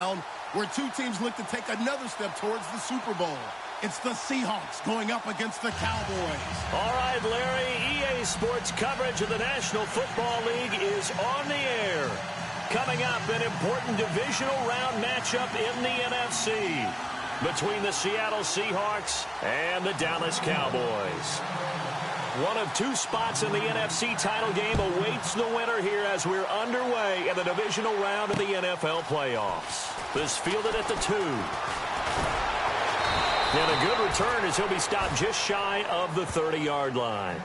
where two teams look to take another step towards the Super Bowl. It's the Seahawks going up against the Cowboys. All right, Larry, EA Sports coverage of the National Football League is on the air. Coming up, an important divisional round matchup in the NFC between the Seattle Seahawks and the Dallas Cowboys. One of two spots in the NFC title game awaits the winner here as we're underway in the divisional round of the NFL playoffs. This fielded at the 2. And a good return as he'll be stopped just shy of the 30-yard line.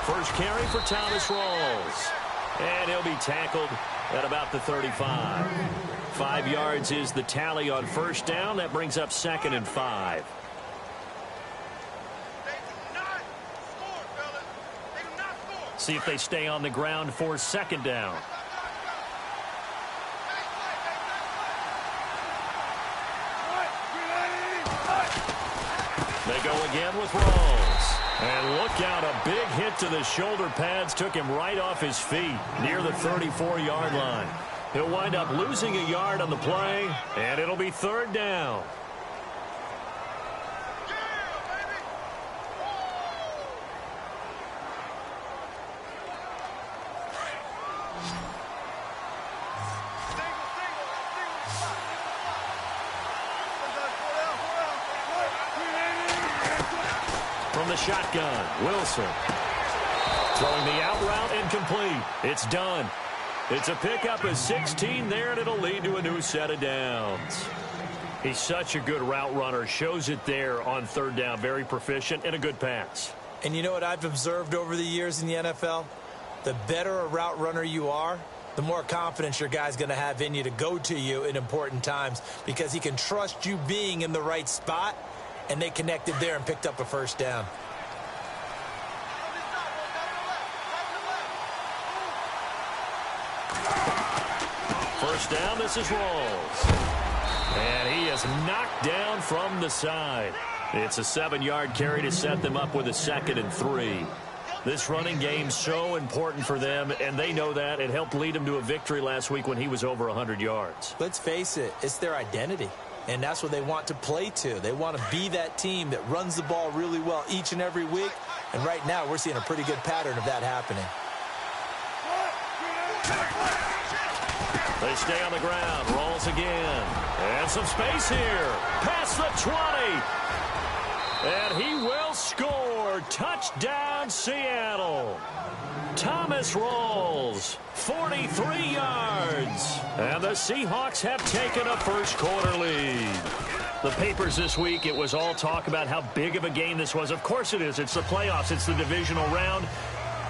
First carry for Thomas Rawls. And he'll be tackled at about the 35. 5 yards is the tally on first down. That brings up 2nd and 5. See if they stay on the ground for 2nd down. They go again with Rawls. And look out, a big hit to the shoulder pads took him right off his feet near the 34-yard line. He'll wind up losing a yard on the play, and it'll be 3rd down. From the shotgun, Wilson. Throwing the out route incomplete. It's done. It's a pickup of 16 there, and it'll lead to a new set of downs. He's such a good route runner. Shows it there on 3rd down. Very proficient and a good pass. And you know what I've observed over the years in the NFL? The better a route runner you are, the more confidence your guy's going to have in you to go to you in important times because he can trust you being in the right spot. And they connected there and picked up a 1st down. First down, this is Rawls. And he is knocked down from the side. It's a 7-yard carry to set them up with a 2nd and 3. This running game's so important for them, and they know that. It helped lead them to a victory last week when he was over 100 yards. Let's face it, it's their identity. And that's what they want to play to. They want to be that team that runs the ball really well each and every week. And right now, we're seeing a pretty good pattern of that happening. They stay on the ground. Rawls again. And some space here. Past the 20. And he will score. Touchdown, Seattle. Thomas Rawls, 43 yards. And the Seahawks have taken a first-quarter lead. The papers this week, it was all talk about how big of a game this was. Of course it is. It's the playoffs. It's the divisional round.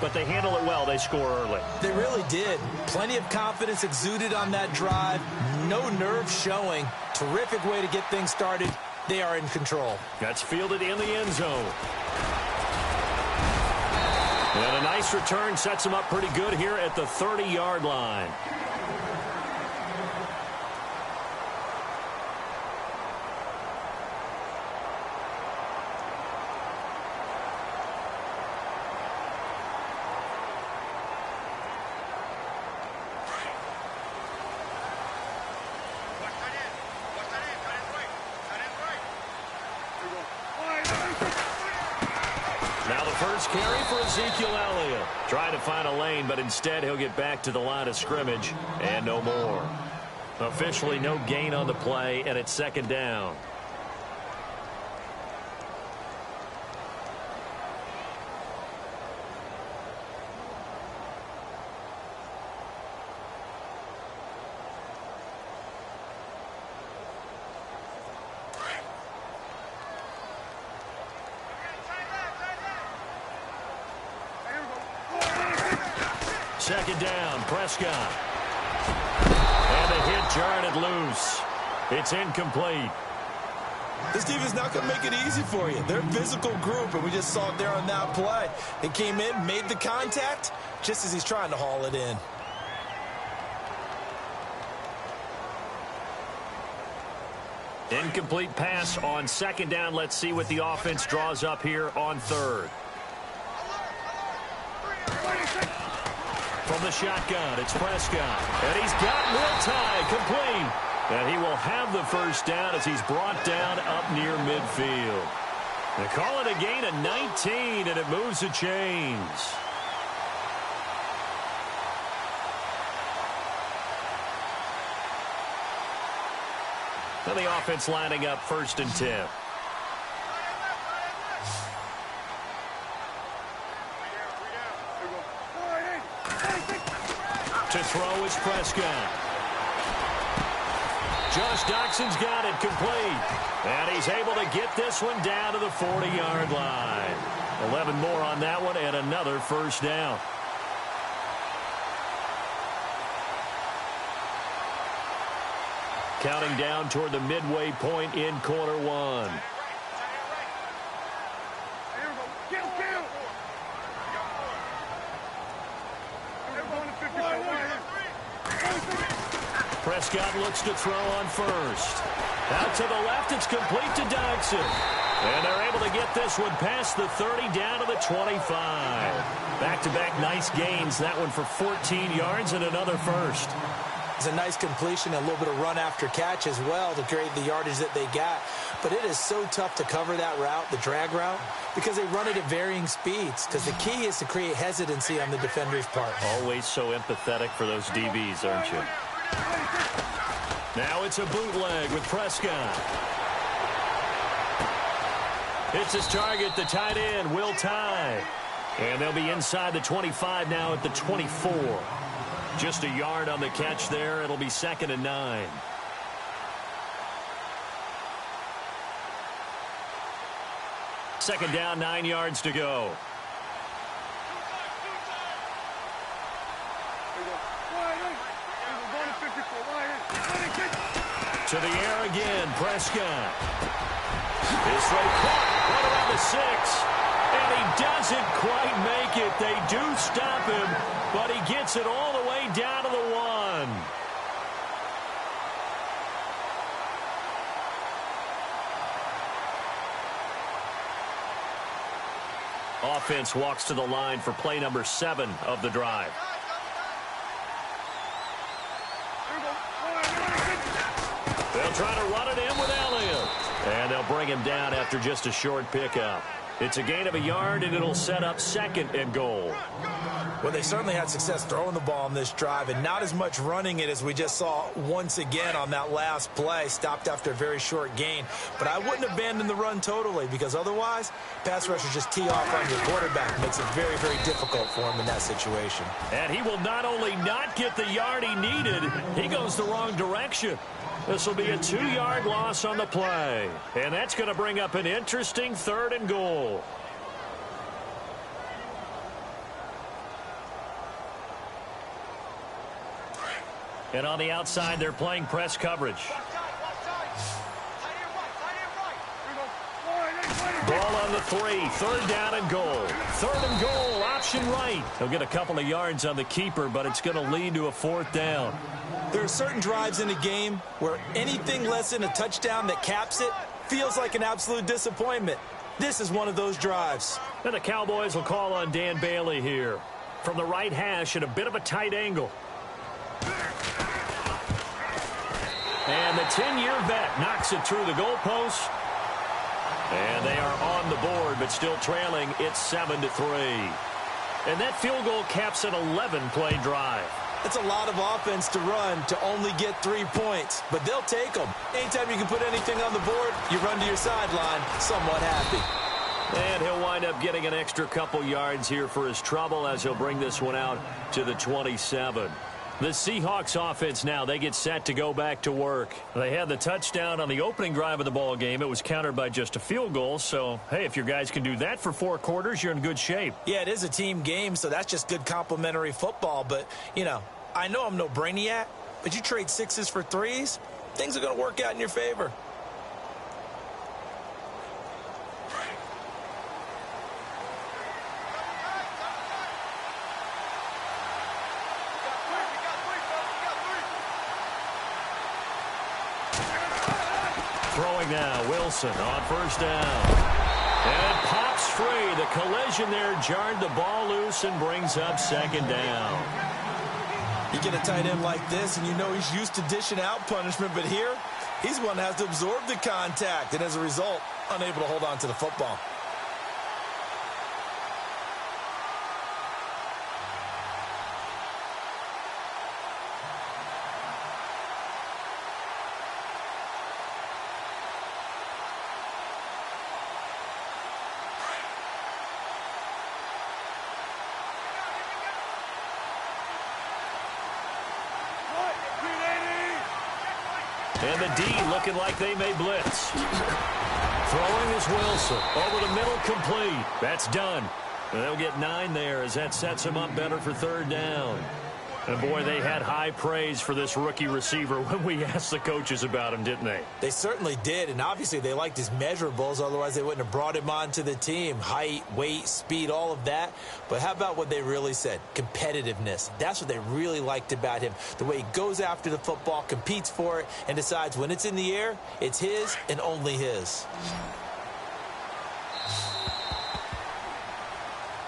But they handle it well. They score early. They really did. Plenty of confidence exuded on that drive. No nerve showing. Terrific way to get things started. They are in control. That's fielded in the end zone. And a nice return sets him up pretty good here at the 30-yard line. Now the first carry for Ezekiel Elliott. Trying to find a lane, but instead he'll get back to the line of scrimmage and no more. Officially no gain on the play, and it's 2nd down. second down. Prescott. And the hit jarred it loose. It's incomplete. This defense is not going to make it easy for you. They're a physical group, and we just saw it there on that play. They came in, made the contact, just as he's trying to haul it in. Incomplete pass on second down. Let's see what the offense draws up here on third. From the shotgun, it's Prescott. And he's got Will Tye complete. And he will have the first down as he's brought down up near midfield. They call it a gain of 19, and it moves the chains. Now the offense lining up 1st and 10. To throw is Prescott. Josh Doxson's got it complete. And he's able to get this one down to the 40-yard line. 11 more on that one and another first down. Counting down toward the midway point in quarter one. Prescott looks to throw on first. Out to the left, it's complete to Doxson. And they're able to get this one past the 30 down to the 25. Back-to-back nice gains. That one for 14 yards and another first. It's a nice completion and a little bit of run after catch as well to create the yardage that they got. But it is so tough to cover that route, the drag route, because they run it at varying speeds. Because the key is to create hesitancy on the defender's part. Always so empathetic for those DBs, aren't you? Now it's a bootleg with Prescott. It's his target, the tight end, Will Tye. And they'll be inside the 25 now at the 24. Just a yard on the catch there. It'll be 2nd and 9. Second down, 9 yards to go. To the air again, Prescott. His throw caught right around the 6. And he doesn't quite make it. They do stop him, but he gets it all the way down to the 1. Offense walks to the line for play number 7 of the drive. They'll try to run it in with Elliott. And they'll bring him down after just a short pickup. It's a gain of a yard, and it'll set up 2nd and goal. Well, they certainly had success throwing the ball on this drive and not as much running it as we just saw once again on that last play. Stopped after a very short gain. But I wouldn't abandon the run totally because otherwise, pass rushers just tee off on your quarterback. Makes it very, very difficult for him in that situation. And he will not only not get the yard he needed, he goes the wrong direction. This will be a 2-yard loss on the play. And that's going to bring up an interesting 3rd and goal. And on the outside, they're playing press coverage. Ball on the 3. 3rd down and goal. 3rd and goal, option right. He'll get a couple of yards on the keeper, but it's going to lead to a 4th down. There are certain drives in a game where anything less than a touchdown that caps it feels like an absolute disappointment. This is one of those drives. And the Cowboys will call on Dan Bailey here. From the right hash at a bit of a tight angle. And the 10-year vet knocks it through the goalpost. And they are on the board, but still trailing. It's 7-3. And that field goal caps an 11-play drive. It's a lot of offense to run to only get 3 points, but they'll take them. Anytime you can put anything on the board, you run to your sideline somewhat happy. And he'll wind up getting an extra couple yards here for his trouble as he'll bring this one out to the 27. The Seahawks offense now, they get set to go back to work. They had the touchdown on the opening drive of the ball game. It was countered by just a field goal. So, hey, if your guys can do that for 4 quarters, you're in good shape. Yeah, it is a team game, so that's just good complimentary football. But, you know, I know I'm no brainiac, but you trade 6s for 3s, things are going to work out in your favor. Throwing now, Wilson on first down. And it pops free. The collision there jarred the ball loose and brings up second down. You get a tight end like this, and you know he's used to dishing out punishment, but here, he's one that has to absorb the contact, and as a result, unable to hold on to the football. And the D looking like they may blitz. Throwing is Wilson. Over the middle, complete. That's done. And they'll get 9 there as that sets them up better for third down. And, boy, they had high praise for this rookie receiver when we asked the coaches about him, didn't they? They certainly did, and obviously they liked his measurables. Otherwise, they wouldn't have brought him onto the team. Height, weight, speed, all of that. But how about what they really said? Competitiveness. That's what they really liked about him. The way he goes after the football, competes for it, and decides when it's in the air, it's his and only his.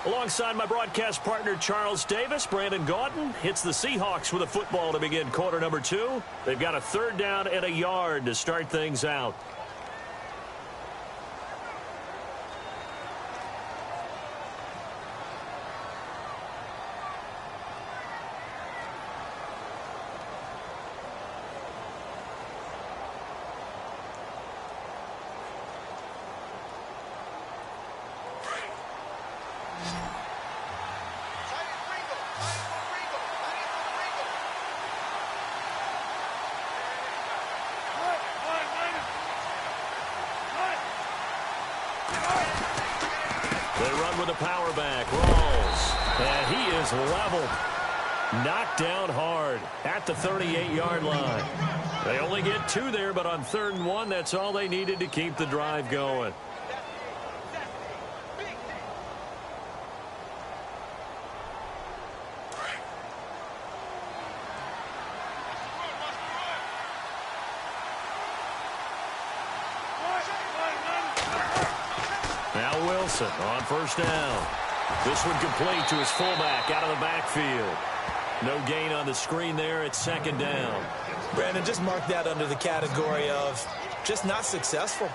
Alongside my broadcast partner, Charles Davis, Brandon Gaudin hits the Seahawks with a football to begin quarter number 2. They've got a third down and a yard to start things out. They run with a power back. Rolls. And he is leveled. Knocked down hard at the 38-yard line. They only get 2 there, but on 3rd and 1, that's all they needed to keep the drive going. Now Wilson on first down. This one complete to his fullback out of the backfield. No gain on the screen there. It's second down. Brandon, just mark that under the category of just not successful.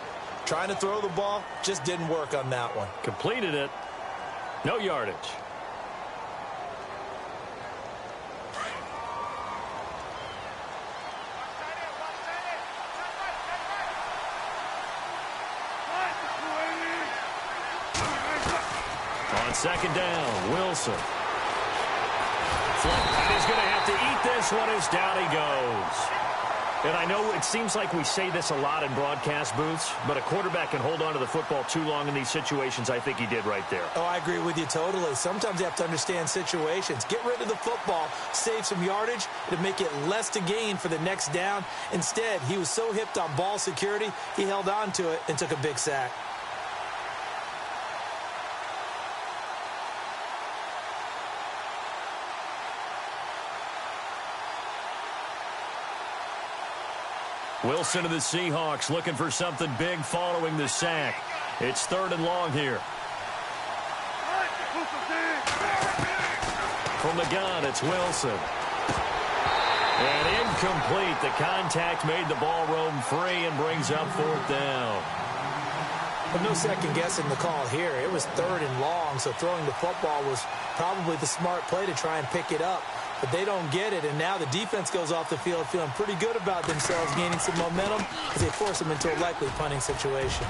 Trying to throw the ball, just didn't work on that one. Completed it. No yardage. On second down, Wilson. And he's going to have to eat this one as down he goes. And I know it seems like we say this a lot in broadcast booths, but a quarterback can hold on to the football too long in these situations. I think he did right there. Oh, I agree with you totally. Sometimes you have to understand situations. Get rid of the football, save some yardage, to make it less to gain for the next down. Instead, he was so hipped on ball security, he held on to it and took a big sack. Wilson of the Seahawks looking for something big following the sack. It's 3rd and long here. From the gun, it's Wilson. And incomplete. The contact made the ball roam free and brings up 4th down. But no second guessing the call here. It was 3rd and long, so throwing the football was probably the smart play to try and pick it up. But they don't get it, and now the defense goes off the field feeling pretty good about themselves, gaining some momentum as they force them into a likely punting situation.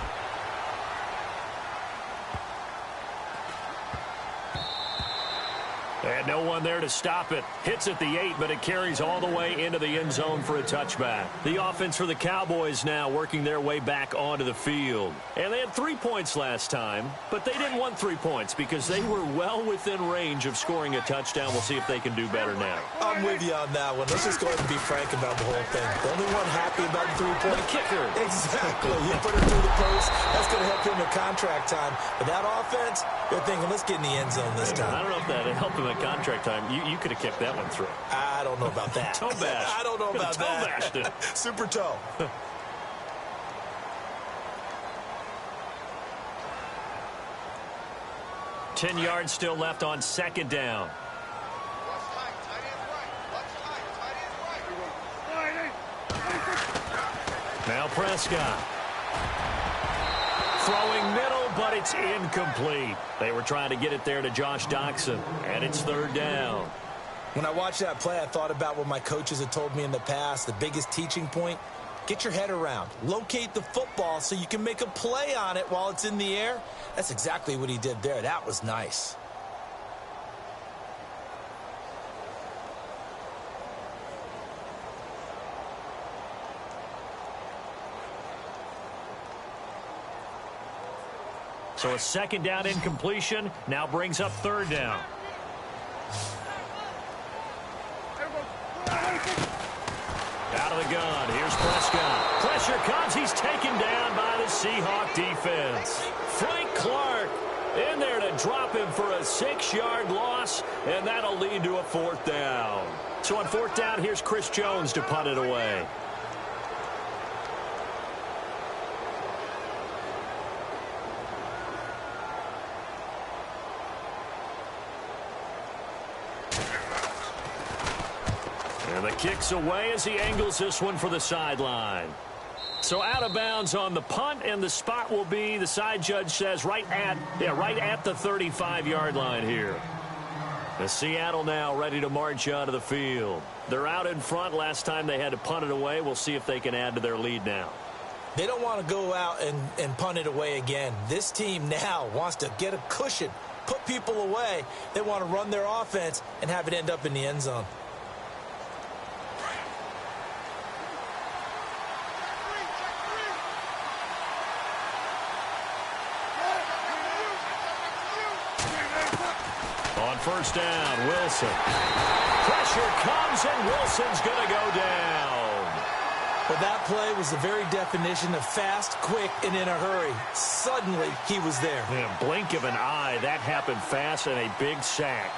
And No one there to stop it. Hits at the 8, but it carries all the way into the end zone for a touchback. The offense for the Cowboys now working their way back onto the field. And they had 3 points last time, but they didn't want 3 points because they were well within range of scoring a touchdown. We'll see if they can do better now. I'm with you on that one. Let's just go ahead and be frank about the whole thing. The only one happy about the 3 points. The kicker. Exactly. You put it through the post. That's going to help him in contract time. But that offense, they're thinking, let's get in the end zone this time. I don't know if that helped him in contract time. You could have kicked that one through. I don't know about that. Toe bash. I don't know about toe that. Bashed it. Super toe. Ten yards still left on second down. Now Prescott. Throwing middle, but it's incomplete. They were trying to get it there to Josh Doxson, and it's third down. When I watched that play, I thought about what my coaches had told me in the past. The biggest teaching point, get your head around. Locate the football so you can make a play on it while it's in the air. That's exactly what he did there. That was nice. So a second down incompletion now brings up third down. Out of the gun. Here's Prescott. Pressure comes. He's taken down by the Seahawk defense. Frank Clark in there to drop him for a 6-yard loss, and that'll lead to a fourth down. So on fourth down, here's Chris Jones to punt it away. And the kick's away as he angles this one for the sideline. So out of bounds on the punt, and the spot will be, the side judge says, right at the 35-yard line here. The Seattle now ready to march onto the field. They're out in front. Last time they had to punt it away. We'll see if they can add to their lead now. They don't want to go out and punt it away again. This team now wants to get a cushion, put people away. They want to run their offense and have it end up in the end zone. First down, Wilson. Pressure comes, and Wilson's going to go down. But that play was the very definition of fast, quick, and in a hurry. Suddenly, he was there. In a blink of an eye, that happened fast, and a big sack.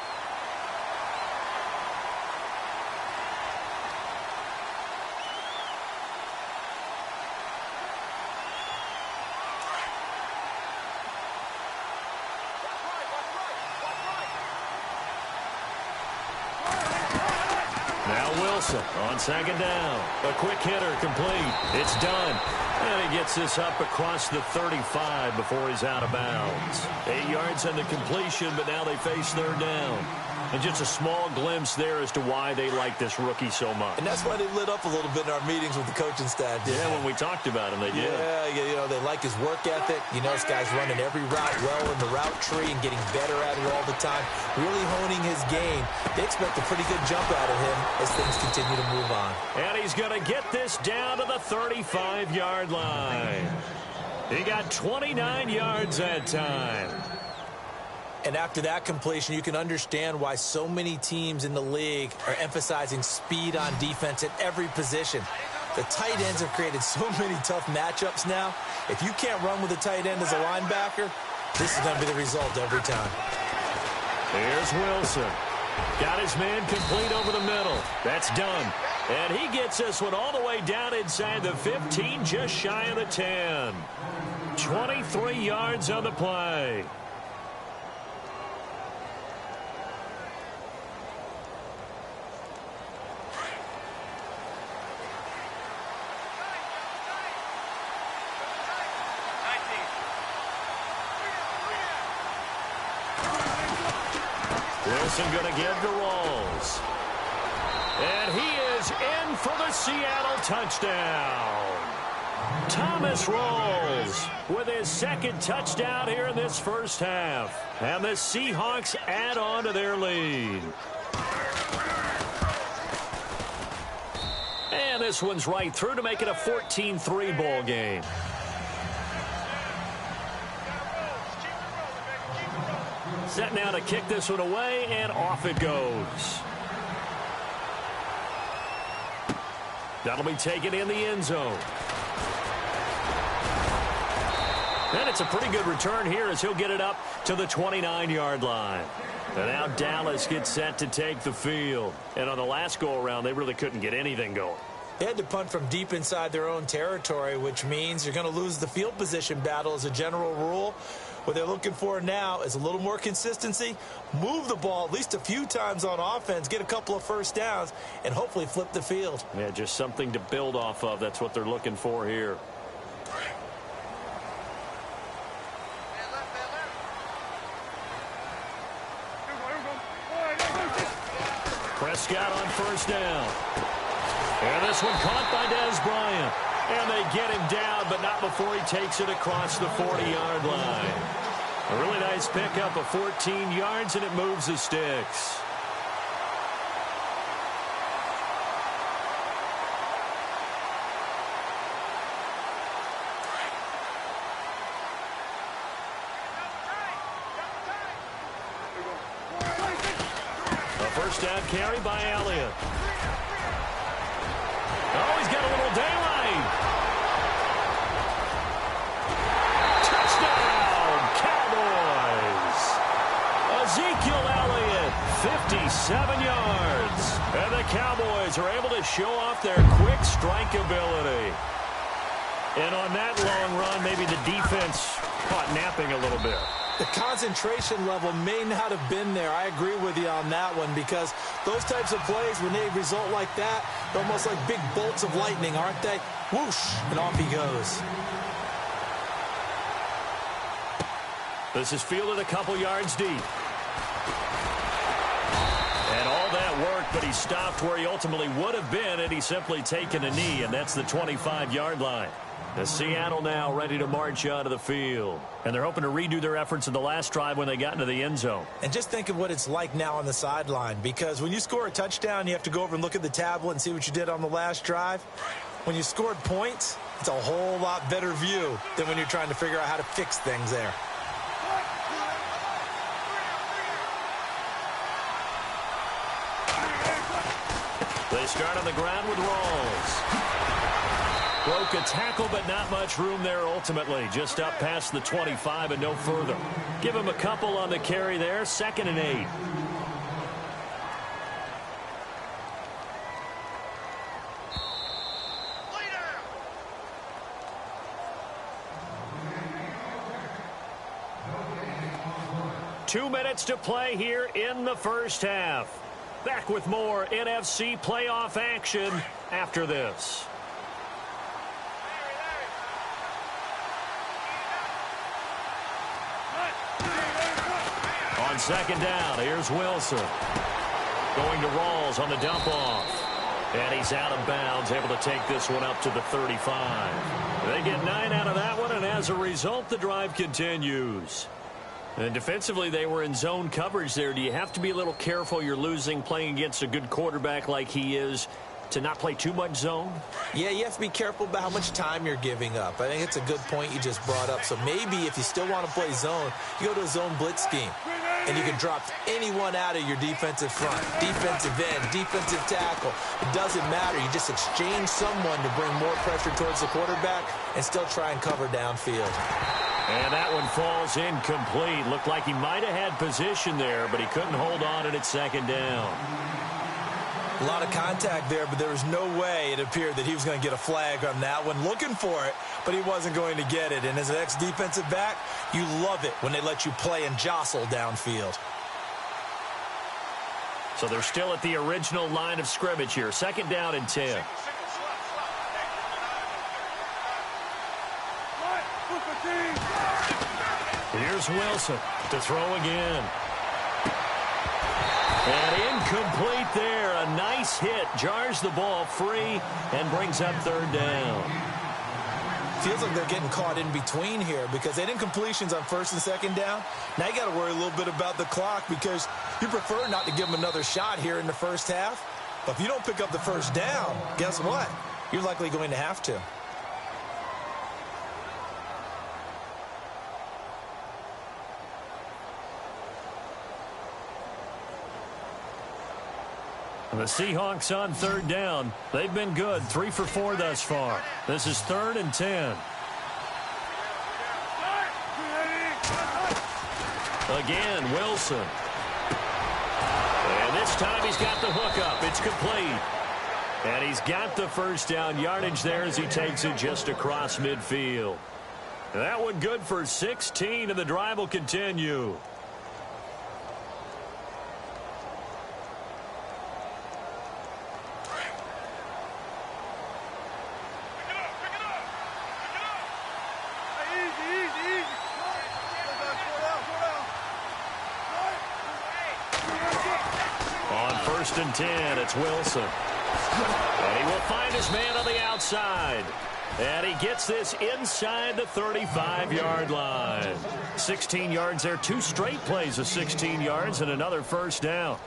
On second down, a quick hitter complete. It's done. And he gets this up across the 35 before he's out of bounds. 8 yards on the completion, but now they face third down. And just a small glimpse there as to why they like this rookie so much. And that's why they lit up a little bit in our meetings with the coaching staff. Yeah, when we talked about him, they did. Yeah, you know, they like his work ethic. You know, this guy's running every route well in the route tree and getting better at it all the time, really honing his game. They expect a pretty good jump out of him as things continue to move on. And he's going to get this down to the 35-yard line. He got 29 yards that time. And after that completion, you can understand why so many teams in the league are emphasizing speed on defense at every position. The tight ends have created so many tough matchups now. If you can't run with a tight end as a linebacker, this is going to be the result every time. Here's Wilson. Got his man complete over the middle. That's done. And he gets this one all the way down inside the 15, just shy of the 10. 23 yards on the play. Wilson going to give to Rawls. And he is in for the Seattle touchdown. Thomas rolls with his second touchdown here in this first half. And the Seahawks add on to their lead. And this one's right through to make it a 14-3 ball game. Set now to kick this one away, and off it goes. That'll be taken in the end zone. And it's a pretty good return here as he'll get it up to the 29-yard line. And now Dallas gets set to take the field. And on the last go-around, they really couldn't get anything going. They had to punt from deep inside their own territory, which means you're going to lose the field position battle as a general rule. What they're looking for now is a little more consistency, move the ball at least a few times on offense, get a couple of first downs, and hopefully flip the field. Yeah, just something to build off of. That's what they're looking for here. Prescott on first down. And this one caught by Dez Bryant. And they get him down, but not before he takes it across the 40-yard line. A really nice pickup of 14 yards, and it moves the sticks. A first down carry by Elliott. Oh, he's got a little daylight. Touchdown, Cowboys. Ezekiel Elliott, 57 yards. And the Cowboys are able to show off their quick strike ability. And on that long run, maybe the defense caught napping a little bit. The concentration level may not have been there. I agree with you on that one because those types of plays, when they result like that, they're almost like big bolts of lightning, aren't they? Whoosh, and off he goes. This is fielded a couple yards deep. And all that worked, but he stopped where he ultimately would have been had he simply taken a knee, and that's the 25-yard line. The Seattle now ready to march onto the field. And they're hoping to redo their efforts in the last drive when they got into the end zone. And just think of what it's like now on the sideline, because when you score a touchdown, you have to go over and look at the tablet and see what you did on the last drive. When you scored points, it's a whole lot better view than when you're trying to figure out how to fix things there. They start on the ground with Rawls. Broke a tackle, but not much room there ultimately. Just up past the 25 and no further. Give him a couple on the carry there. 2nd and 8. Two minutes to play here in the first half. Back with more NFC playoff action after this. On 2nd down, here's Wilson. Going to Rawls on the dump off. And he's out of bounds, able to take this one up to the 35. They get 9 out of that one, and as a result, the drive continues. And defensively, they were in zone coverage there. Do you have to be a little careful? You're losing, playing against a good quarterback like he is, to not play too much zone? Yeah, you have to be careful about how much time you're giving up. I think it's a good point you just brought up. So maybe if you still want to play zone, you go to a zone blitz scheme. And you can drop anyone out of your defensive front, defensive end, defensive tackle. It doesn't matter. You just exchange someone to bring more pressure towards the quarterback and still try and cover downfield. And that one falls incomplete. Looked like he might have had position there, but he couldn't hold on at 2nd down. A lot of contact there, but there was no way it appeared that he was going to get a flag on that one. Looking for it, but he wasn't going to get it. And as an ex-defensive back, you love it when they let you play and jostle downfield. So they're still at the original line of scrimmage here. 2nd down and 10. Here's Wilson to throw again. And incomplete there. A nice hit. Jars the ball free and brings up 3rd down. Feels like they're getting caught in between here because they didn't completions on first and second down. Now you got to worry a little bit about the clock because you prefer not to give them another shot here in the first half. But if you don't pick up the first down, guess what? You're likely going to have to. The Seahawks on third down. They've been good, 3 for 4 thus far. This is 3rd and 10. Again, Wilson. And this time he's got the hook up. It's complete. And he's got the first down yardage there as he takes it just across midfield. That one good for 16, and the drive will continue. First and 10, it's Wilson. And he will find his man on the outside. And he gets this inside the 35-yard line. 16 yards there, 2 straight plays of 16 yards and another first down.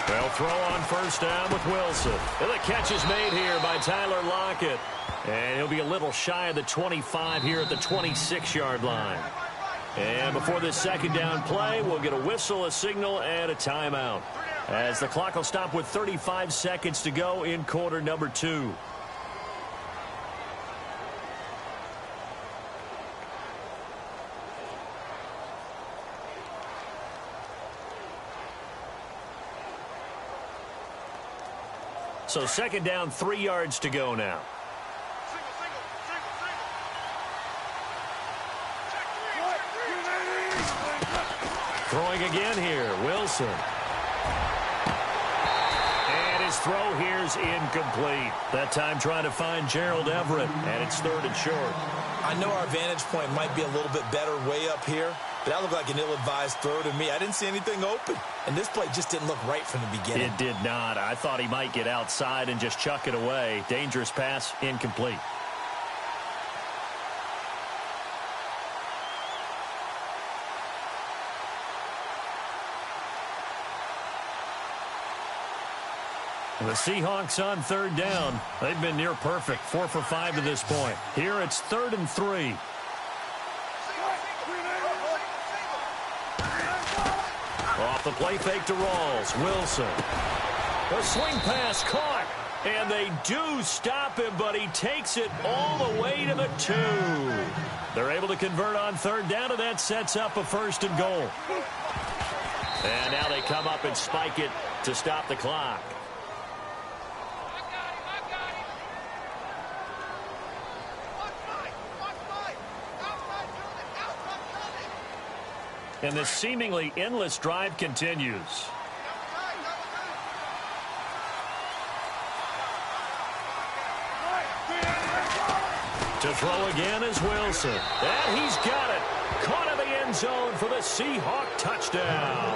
They'll throw on first down with Wilson. And the catch is made here by Tyler Lockett. And he'll be a little shy of the 25 here at the 26-yard line. And before this second down play, we'll get a whistle, a signal, and a timeout, as the clock will stop with 35 seconds to go in quarter number 2. So second down, 3 yards to go now. Throwing again here, Wilson. And his throw here is incomplete. That time trying to find Gerald Everett, and it's 3rd and short. I know our vantage point might be a little bit better way up here, but that looked like an ill-advised throw to me. I didn't see anything open, and this play just didn't look right from the beginning. It did not. I thought he might get outside and just chuck it away. Dangerous pass, incomplete. The Seahawks on third down. They've been near perfect, 4 for 5 to this point. Here it's 3rd and 3. Off the play fake to Rawls. Wilson. A swing pass caught. And they do stop him, but he takes it all the way to the 2. They're able to convert on third down, and that sets up a 1st and goal. And now they come up and spike it to stop the clock. And this seemingly endless drive continues. To throw again is Wilson. And he's got it. Caught in the end zone for the Seahawk touchdown.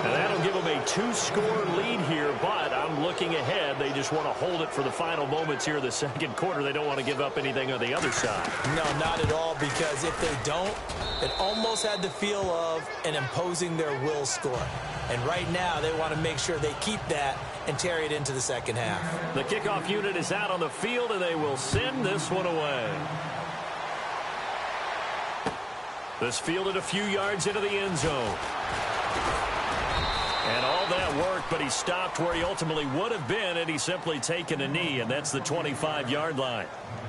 And that'll give them a 2-score lead here, but I'm looking ahead. They just want to hold it for the final moments here of the second quarter. They don't want to give up anything on the other side. No, not at all, because if they don't, it almost had the feel of an imposing their will score. And right now, they want to make sure they keep that and carry it into the second half. The kickoff unit is out on the field, and they will send this one away. This fielded a few yards into the end zone. And all that work, but he stopped where he ultimately would have been, and he's simply taken a knee, and that's the 25-yard line.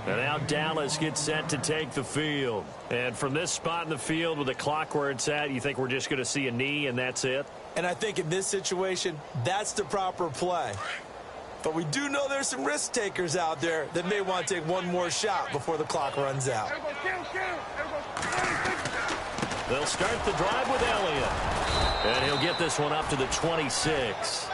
And now Dallas gets set to take the field. And from this spot in the field with the clock where it's at, you think we're just going to see a knee and that's it? And I think in this situation, that's the proper play. But we do know there's some risk takers out there that may want to take one more shot before the clock runs out. They'll start the drive with Elliott. And he'll get this one up to the 26.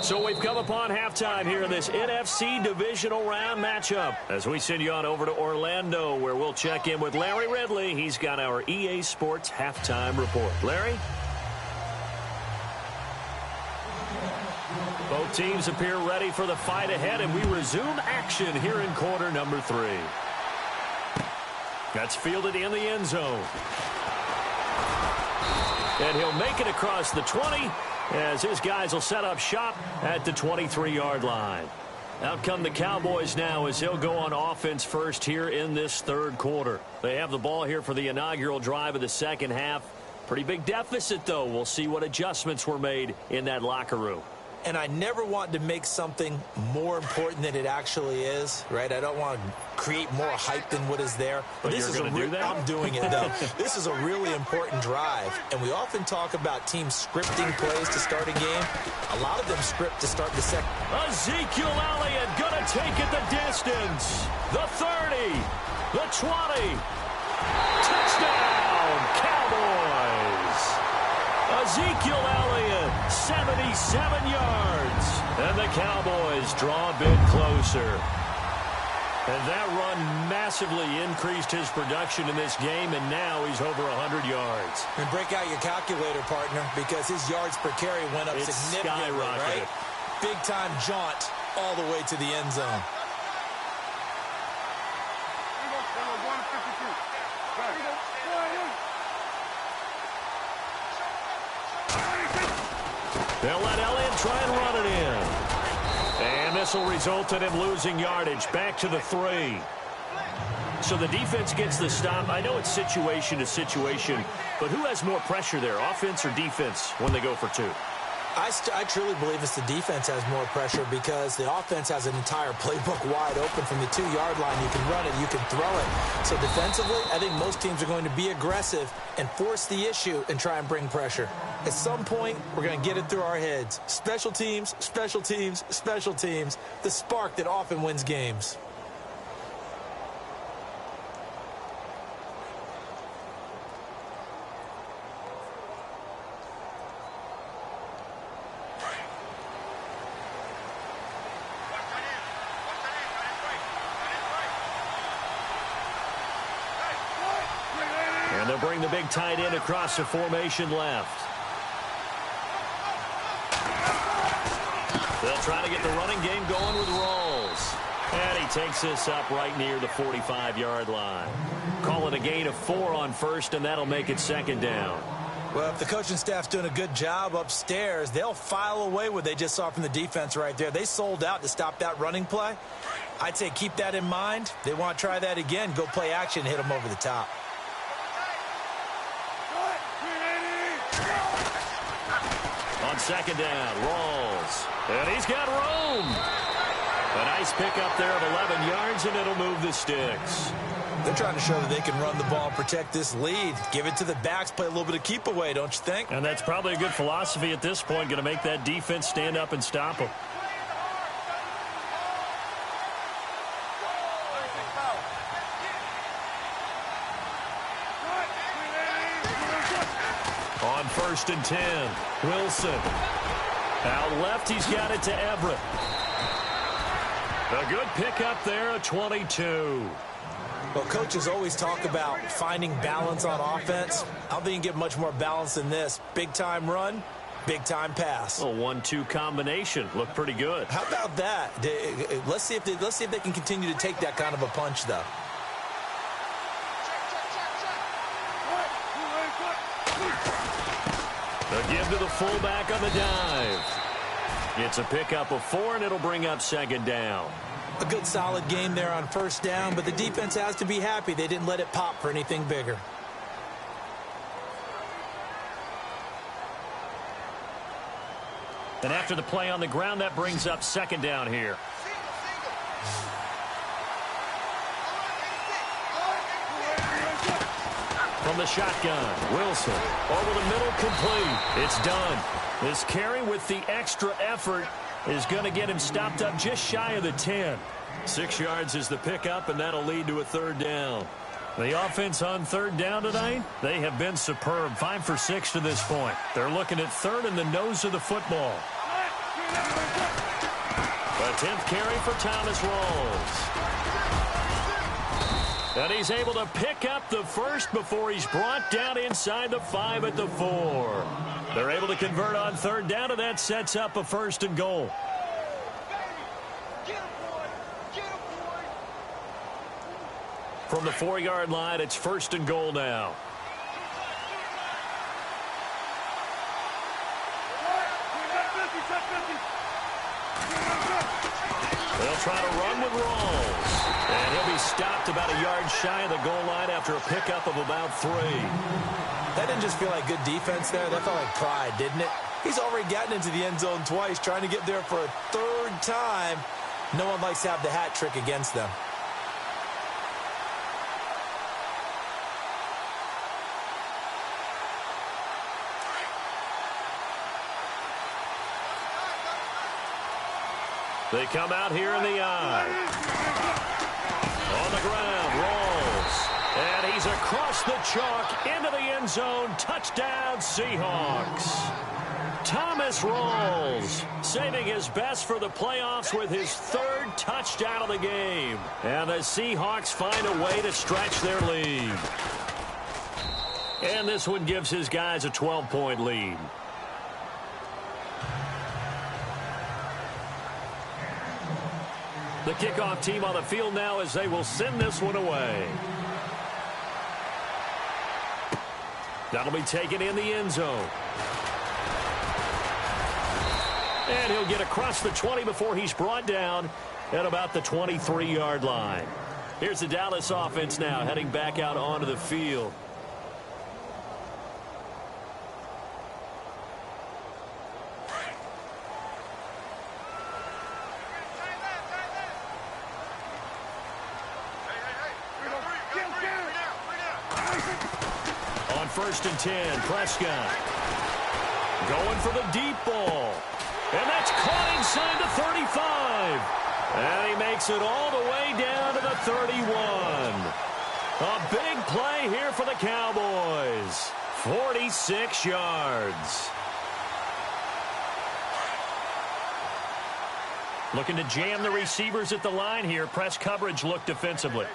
So we've come upon halftime here in this NFC divisional round matchup as we send you on over to Orlando, where we'll check in with Larry Ridley. He's got our EA Sports halftime report. Larry? Both teams appear ready for the fight ahead, and we resume action here in quarter number 3. That's fielded in the end zone. And he'll make it across the 20 as his guys will set up shop at the 23-yard line. Out come the Cowboys now as he'll go on offense first here in this third quarter. They have the ball here for the inaugural drive of the second half. Pretty big deficit, though. We'll see what adjustments were made in that locker room. And I never want to make something more important than it actually is, right? I don't want to create more hype than what is there. But this is going to do that? I'm doing it, though. This is a really important drive. And we often talk about teams scripting plays to start a game. A lot of them script to start the second. Ezekiel Elliott going to take it the distance. The 30. The 20. Touchdown, Cowboys. Ezekiel Elliott, 77 yards. And the Cowboys draw a bit closer. And that run massively increased his production in this game, and now he's over 100 yards. And break out your calculator, partner, because his yards per carry went up significantly, right? Big-time jaunt all the way to the end zone. They'll let Elliott try and run it in. And this will result in him losing yardage. Back to the 3. So the defense gets the stop. I know it's situation to situation, but who has more pressure there, offense or defense, when they go for 2? I truly believe it's the defense has more pressure because the offense has an entire playbook wide open from the 2-yard line. You can run it, you can throw it. So defensively, I think most teams are going to be aggressive and force the issue and try and bring pressure. At some point, we're going to get it through our heads. Special teams, special teams, special teams. The spark that often wins games. And they'll bring the big tight end across the formation left. They'll try to get the running game going with Rawls. And he takes this up right near the 45-yard line. Call it a gain of 4 on first, and that'll make it second down. Well, if the coaching staff's doing a good job upstairs, they'll file away what they just saw from the defense right there. They sold out to stop that running play. I'd say keep that in mind. They want to try that again. Go play action, hit them over the top. On second down, Rawls. And he's got room. A nice pickup there of 11 yards, and it'll move the sticks. They're trying to show that they can run the ball and protect this lead. Give it to the backs, play a little bit of keep away, don't you think? And that's probably a good philosophy at this point, going to make that defense stand up and stop them. On 1st and 10, Wilson. Out left, he's got it to Everett. A good pickup there, a 22. Well, coaches always talk about finding balance on offense. I don't think you can get much more balance than this. Big-time run, big-time pass. A 1-2 combination. Looked pretty good. How about that? Let's see if they can continue to take that kind of a punch, though. A give to the fullback on the dive. It's a pickup of 4, and it'll bring up second down. A good solid game there on first down, but the defense has to be happy they didn't let it pop for anything bigger. And after the play on the ground, that brings up second down here. From the shotgun, Wilson over the middle, complete. It's done. This carry with the extra effort is going to get him stopped up just shy of the 10. 6 yards is the pickup, and that'll lead to a third down. The offense on third down tonight, they have been superb. 5 for 6 to this point. They're looking at third in the nose of the football. The 10th carry for Thomas Rawls. And he's able to pick up the first before he's brought down inside the 5 at the 4. They're able to convert on third down, and that sets up a 1st and goal. From the 4-yard line, it's 1st and goal now. They'll try to run with Rawls. And he'll be stopped about a yard shy of the goal line after a pickup of about 3. That didn't just feel like good defense there. That felt like pride, didn't it? He's already gotten into the end zone twice, trying to get there for a 3rd time. No one likes to have the hat trick against them. They come out here in the eye. On the ground, Rawls. And he's across the chalk into the end zone. Touchdown, Seahawks. Thomas Rawls saving his best for the playoffs with his 3rd touchdown of the game. And the Seahawks find a way to stretch their lead. And this one gives his guys a 12-point lead. The kickoff team on the field now as they will send this one away. That'll be taken in the end zone. And he'll get across the 20 before he's brought down at about the 23-yard line. Here's the Dallas offense now heading back out onto the field. On 1st and 10, Prescott going for the deep ball. And that's caught inside the 35. And he makes it all the way down to the 31. A big play here for the Cowboys. 46 yards. Looking to jam the receivers at the line here. Press coverage look defensively.